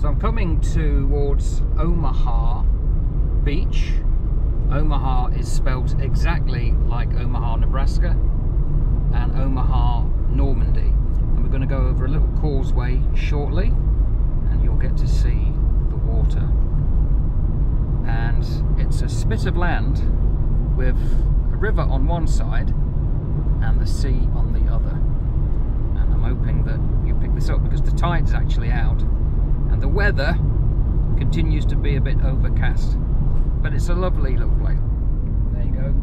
So I'm coming towards Omaha Beach. Omaha is spelt exactly like Omaha, Nebraska, and Omaha, Normandy. And we're going to go over a little causeway shortly, and you'll get to see the water. And it's a spit of land with a river on one side and the sea on the other. And I'm hoping that you pick this up because the tide's actually out and the weather continues to be a bit overcast. But it's a lovely little place. There you go.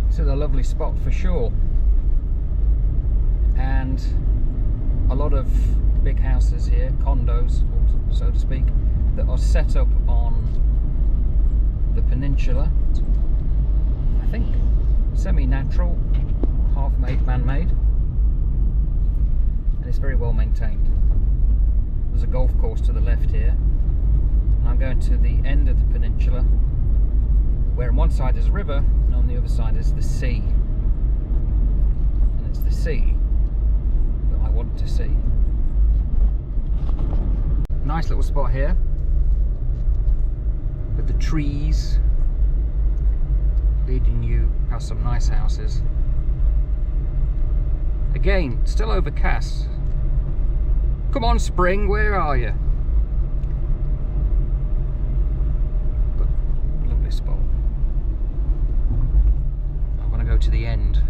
It's a lovely spot for sure. And a lot of big houses here, condos, so to speak, that are set up on the peninsula. I think semi-natural, half-made, man-made, and it's very well maintained. There's a golf course to the left here, and I'm going to the end of the peninsula, where on one side is a river and on the other side is the sea. And it's the sea that I want to see. Nice little spot here with the trees leading you past some nice houses. Again, still overcast. Come on, spring, where are you? But lovely spot. I want to go to the end.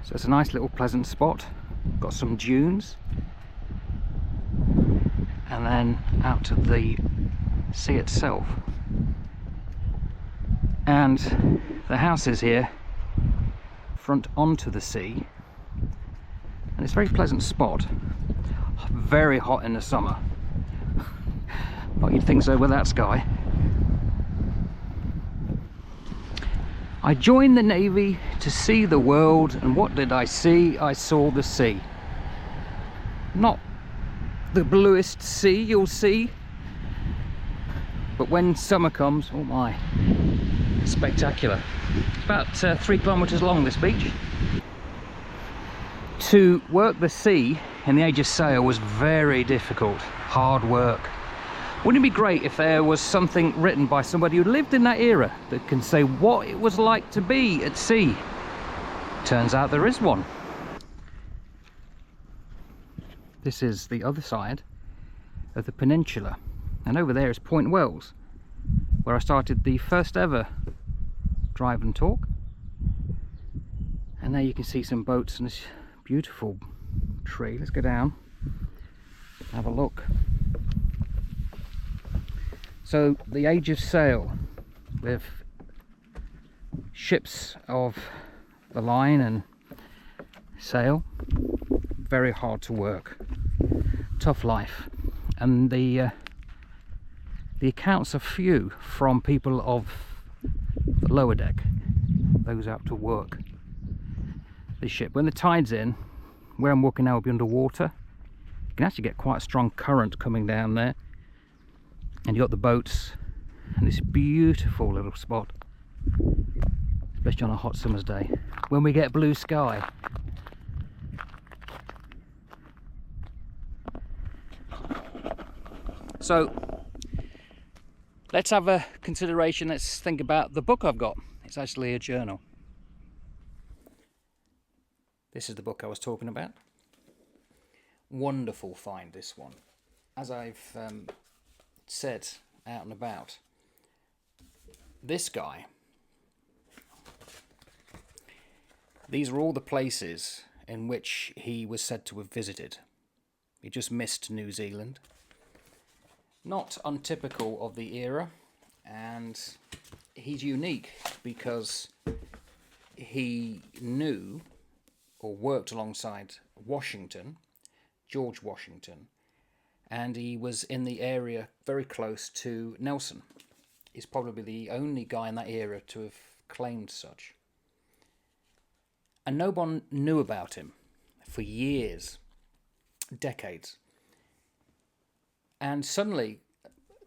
So it's a nice little pleasant spot, got some dunes, and then out to the sea itself. And the houses here front onto the sea, and it's a very pleasant spot. Very hot in the summer, but you'd think so with that sky. I joined the Navy to see the world, and what did I see? I saw the sea. Not the bluest sea you'll see, but when summer comes, oh my, spectacular. It's about 3 kilometers long, this beach. To work the sea in the age of sail was very difficult, hard work. Wouldn't it be great if there was something written by somebody who lived in that era that can say what it was like to be at sea? Turns out there is one. This is the other side of the peninsula, and over there is Point Wells, where I started the first ever drive and talk. And there you can see some boats and this beautiful tree. Let's go down, have a look. So the age of sail, with ships of the line and sail, very hard to work, tough life, and the accounts are few from people of the lower deck, those out to work the ship. When the tide's in, where I'm walking now will be underwater. You can actually get quite a strong current coming down there. And you've got the boats and this beautiful little spot, especially on a hot summer's day when we get blue sky. So let's have a consideration. Let's think about the book I've got. It's actually a journal. This is the book I was talking about. Wonderful find, this one. As I've said out and about, this guy, these are all the places in which he was said to have visited. He just missed New Zealand. Not untypical of the era, and he's unique because he knew or worked alongside Washington, George Washington, and he was in the area very close to Nelson. He's probably the only guy in that era to have claimed such. And no one knew about him for years, decades. And suddenly,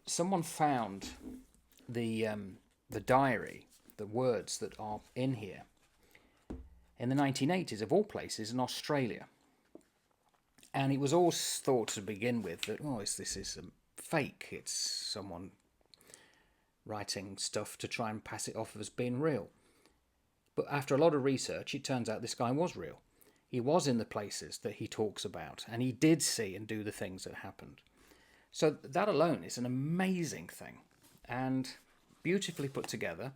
someone found the diary, the words that are in here, in the 1980s, of all places, in Australia. And it was all thought to begin with that, this is fake. It's someone writing stuff to try and pass it off as being real. But after a lot of research, it turns out this guy was real. He was in the places that he talks about, and he did see and do the things that happened. So that alone is an amazing thing, and beautifully put together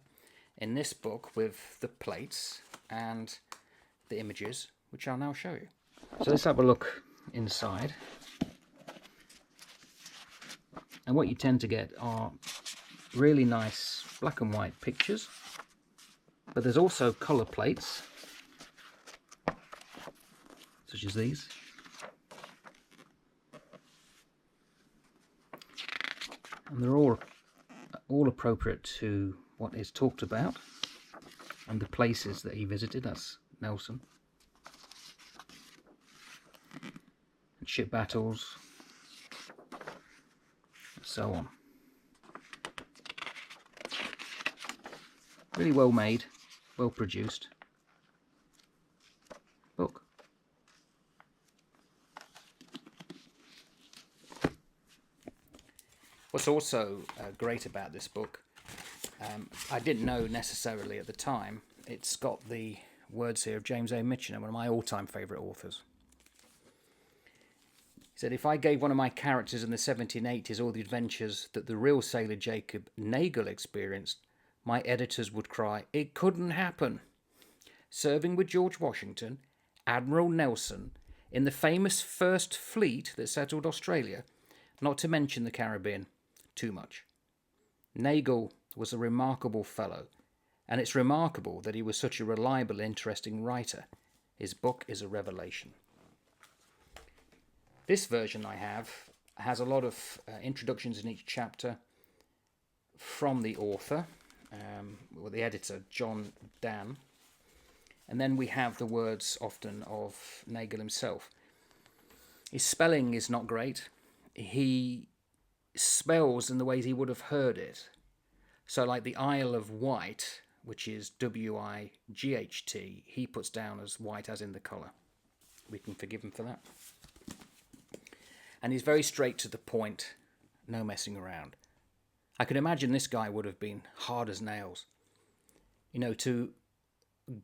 in this book with the plates and the images, which I'll now show you. So let's have a look inside. And what you tend to get are really nice black and white pictures, but there's also colour plates, such as these. And they're all appropriate to what is talked about and the places that he visited. That's Nelson. And ship battles, and so on. Really well made, well produced book. What's also great about this book, I didn't know necessarily at the time, it's got the words here of James A. Michener, one of my all-time favourite authors. He said, "If I gave one of my characters in the 1780s all the adventures that the real sailor Jacob Nagle experienced, my editors would cry, 'It couldn't happen.' Serving with George Washington, Admiral Nelson, in the famous First Fleet that settled Australia, not to mention the Caribbean, too much. Nagle was a remarkable fellow, and it's remarkable that he was such a reliable, interesting writer. His book is a revelation." This version I have has a lot of introductions in each chapter from the author, or the editor, John Dan. And then we have the words often of Nagle himself. His spelling is not great. He spells in the ways he would have heard it. So like the Isle of Wight, which is W-I-G-H-T, he puts down as white as in the colour. We can forgive him for that. And he's very straight to the point, no messing around. I can imagine this guy would have been hard as nails. You know, to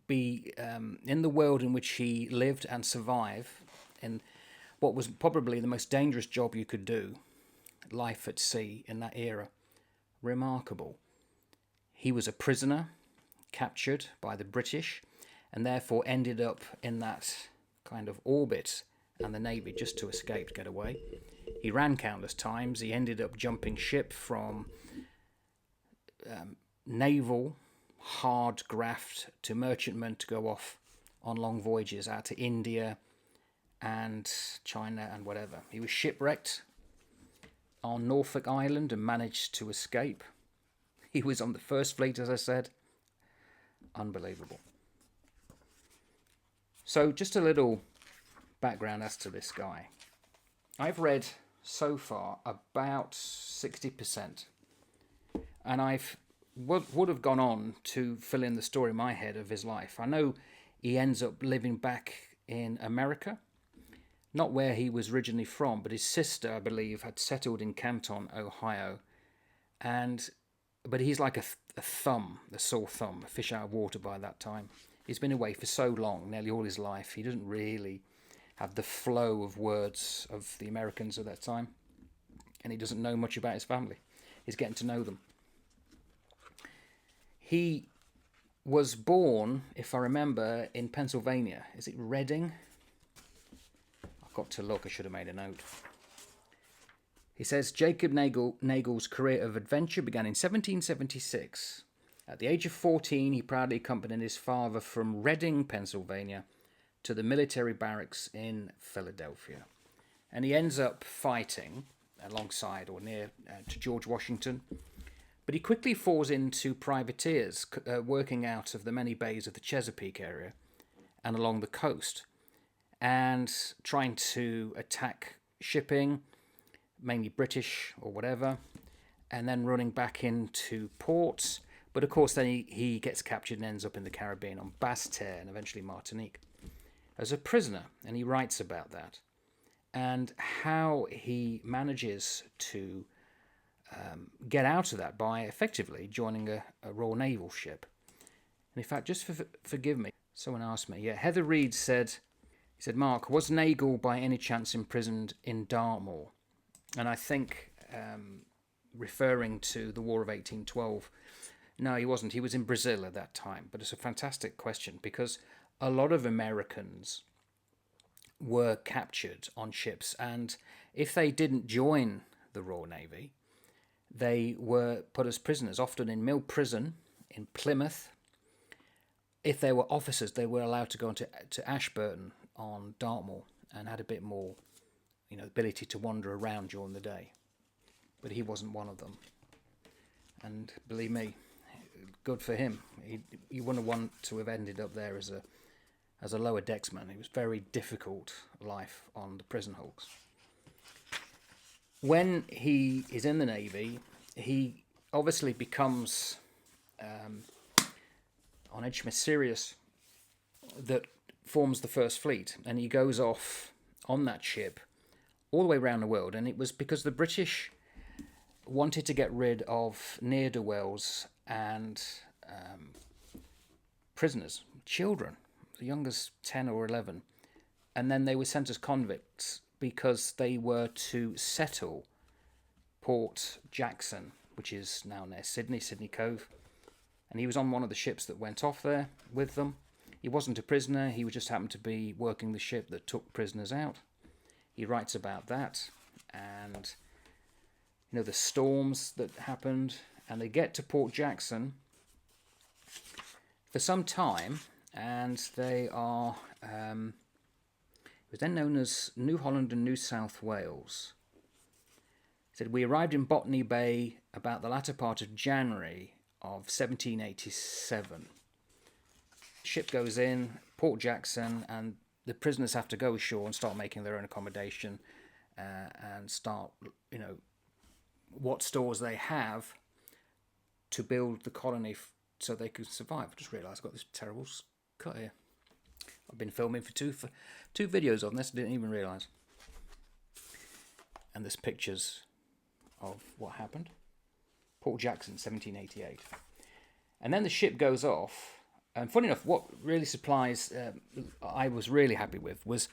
be in the world in which he lived and survive, in what was probably the most dangerous job you could do, life at sea in that era. Remarkable. He was a prisoner, captured by the British, and therefore ended up in that kind of orbit and the Navy just to escape, to get away. He ran countless times. He ended up jumping ship from naval hard graft to merchantman to go off on long voyages out to India and China and whatever. He was shipwrecked on Norfolk Island and managed to escape. He was on the First Fleet, as I said. Unbelievable. So just a little background as to this guy. I've read so far about 60%, and I've would have gone on to fill in the story in my head of his life. I know he ends up living back in America, not where he was originally from, but his sister, I believe, had settled in Canton, Ohio, but he's like a sore thumb, a fish out of water by that time. He's been away for so long, nearly all his life. He doesn't really have the flow of words of the Americans of that time, and he doesn't know much about his family. He's getting to know them. He was born, if I remember, in Pennsylvania. Is it Reading? I've got to look. I should have made a note. He says, Jacob Nagle's career of adventure began in 1776. At the age of 14, he proudly accompanied his father from Reading, Pennsylvania, to the military barracks in Philadelphia. And he ends up fighting alongside or near to George Washington. But he quickly falls into privateers, working out of the many bays of the Chesapeake area. and along the coast, and trying to attack shipping, mainly British or whatever, and then running back into ports. But of course then he gets captured and ends up in the Caribbean on Basse-Terre and eventually Martinique as a prisoner, and he writes about that and how he manages to get out of that by effectively joining a Royal Naval ship. And in fact, just forgive me, someone asked me, Heather Reed said, Mark, was Nagle by any chance imprisoned in Dartmoor? And I think, referring to the War of 1812, no, he wasn't. He was in Brazil at that time. But it's a fantastic question, because a lot of Americans were captured on ships, and if they didn't join the Royal Navy, they were put as prisoners, often in Mill Prison in Plymouth. If they were officers, they were allowed to go to Ashburton on Dartmoor and had a bit more, ability to wander around during the day. But he wasn't one of them. And believe me, good for him. He wouldn't want to have ended up there as a lower decksman. It was a very difficult life on the prison hulks. When he is in the Navy, he obviously becomes on HMS Sirius, that forms the first fleet, and he goes off on that ship all the way around the world. And it was because the British wanted to get rid of ne'er-do-wells and prisoners, children, as young as 10 or 11, and then they were sent as convicts because they were to settle Port Jackson, which is now near Sydney Cove. And he was on one of the ships that went off there with them. He wasn't a prisoner, he just happened to be working the ship that took prisoners out. He writes about that, and the storms that happened, and they get to Port Jackson for some time, and they are, it was then known as New Holland and New South Wales. He said, we arrived in Botany Bay about the latter part of January of 1787. Ship goes in, Port Jackson, and the prisoners have to go ashore and start making their own accommodation and start, what stores they have to build the colony so they could survive. I just realised I've got this terrible cut here. I've been filming for two videos on this, didn't even realise. And there's pictures of what happened. Port Jackson, 1788. And then the ship goes off. And funny enough, what really supplies I was really happy with was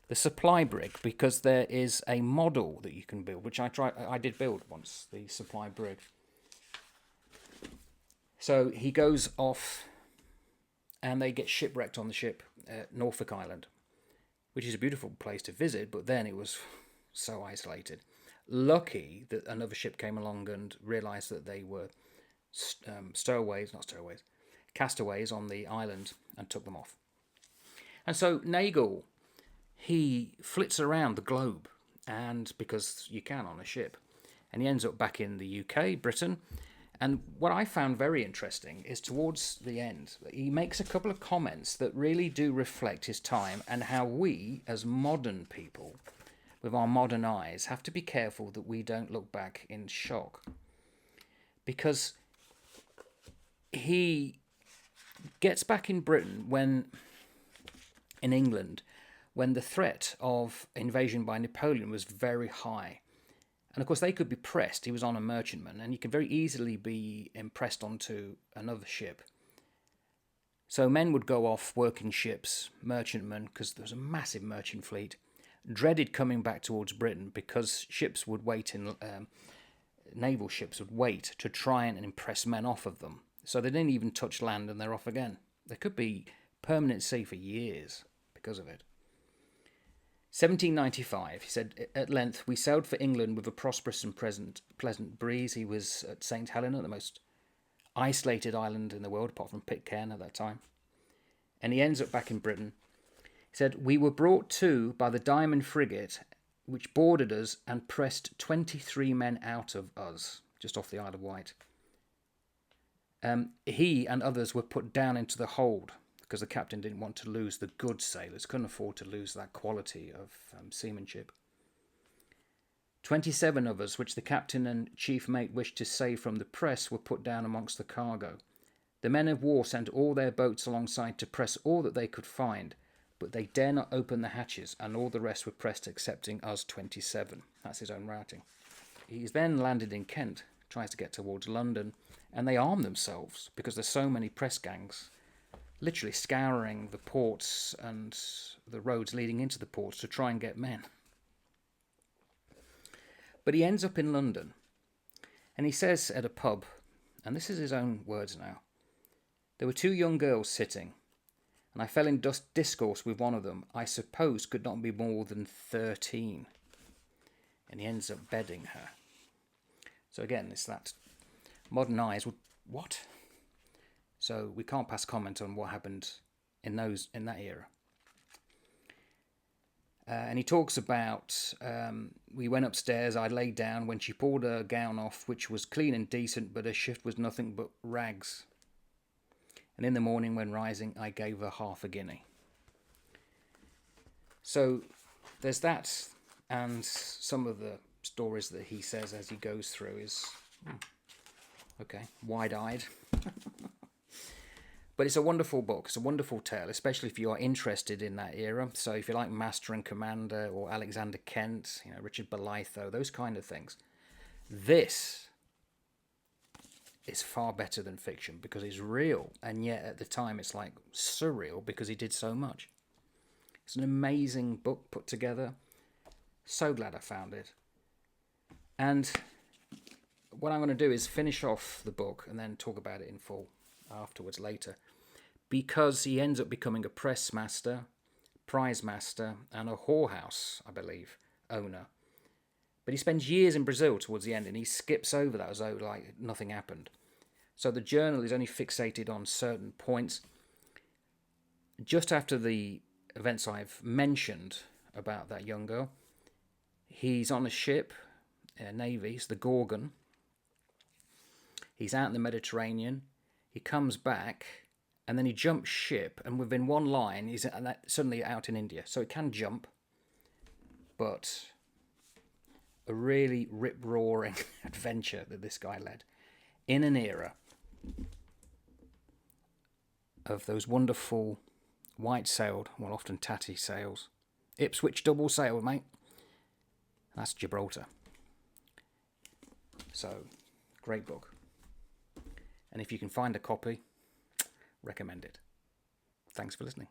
the supply brig, because there is a model that you can build, which I did build once, the supply brig. So he goes off and they get shipwrecked on the ship at Norfolk Island, which is a beautiful place to visit, but then it was so isolated. Lucky that another ship came along and realised that they were castaways on the island, and took them off. And so Nagle, he flits around the globe, and because you can on a ship, and he ends up back in the UK, Britain. And what I found very interesting is towards the end, he makes a couple of comments that really do reflect his time, and how we, as modern people, with our modern eyes, have to be careful that we don't look back in shock. Because he gets back in Britain in England, when the threat of invasion by Napoleon was very high. And of course they could be pressed. He was on a merchantman, and you could very easily be impressed onto another ship. So men would go off working ships, merchantmen, because there was a massive merchant fleet, dreaded coming back towards Britain, because ships would wait naval ships would wait to try and impress men off of them. So they didn't even touch land, and they're off again. There could be permanent sea for years because of it. 1795, he said, at length we sailed for England with a prosperous and pleasant breeze. He was at St. Helena, the most isolated island in the world, apart from Pitcairn at that time. And he ends up back in Britain. He said, we were brought to by the Diamond frigate, which boarded us and pressed 23 men out of us, just off the Isle of Wight. He and others were put down into the hold, because the captain didn't want to lose the good sailors, couldn't afford to lose that quality of seamanship. 27 of us, which the captain and chief mate wished to save from the press, were put down amongst the cargo. The men of war sent all their boats alongside to press all that they could find, but they dare not open the hatches, and all the rest were pressed excepting us 27. That's his own writing. He's then landed in Kent, tries to get towards London, and they arm themselves because there's so many press gangs literally scouring the ports and the roads leading into the ports to try and get men. But he ends up in London, and he says at a pub, and this is his own words now, "There were two young girls sitting, and I fell in discourse with one of them, I suppose could not be more than 13. And he ends up bedding her. So again, it's that modern eyes would, what? So we can't pass comment on what happened in that era. And he talks about, we went upstairs, I laid down when she pulled her gown off, which was clean and decent, but her shift was nothing but rags. And in the morning when rising, I gave her half a guinea. So there's that, and some of the stories that he says as he goes through is, okay, wide-eyed. But it's a wonderful book. It's a wonderful tale, especially if you are interested in that era. So if you like Master and Commander or Alexander Kent, Richard Bolitho, those kind of things, this is far better than fiction because it's real, and yet at the time it's like surreal because he did so much. It's an amazing book put together. So glad I found it. And what I'm going to do is finish off the book and then talk about it in full afterwards later, because he ends up becoming a press master, prize master, and a whorehouse, I believe, owner. But he spends years in Brazil towards the end, and he skips over that as though like nothing happened. So the journal is only fixated on certain points. Just after the events I've mentioned about that young girl, he's on a ship, Navy, it's the Gorgon. He's out in the Mediterranean. He comes back, and then he jumps ship, and within one line, he's suddenly out in India. So it can jump, but a really rip-roaring adventure that this guy led in an era of those wonderful white-sailed, well, often tatty sails. Ipswich double sail, mate. That's Gibraltar. So, great book. And if you can find a copy, recommend it. Thanks for listening.